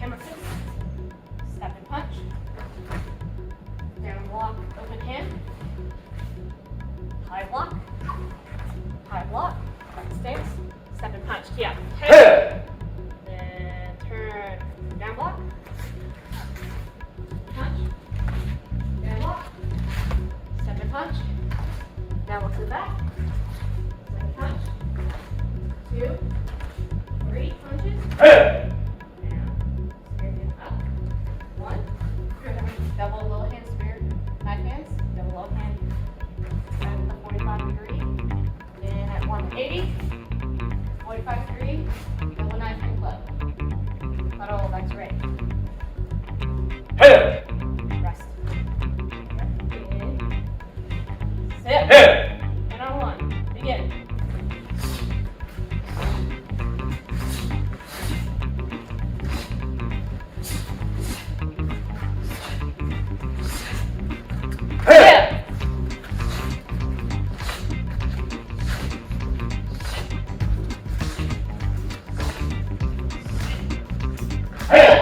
hammer fist. Step and punch. Down block, open hand. High block. High block. Back stance. Step and punch. Yeah. Hey. Then turn. Down block. Punch. Down block. Step and punch. Now look to the back. Second punch. 2, 3 punches. Down. Spear hand up. 1. Double low hand spear. Back hands. Double low hand. At the 45 degree. Then at 180. 45 degree. Double knife hand club. Cuddle back to right. Rest. In. Sit. And on 1. Begin. Hey!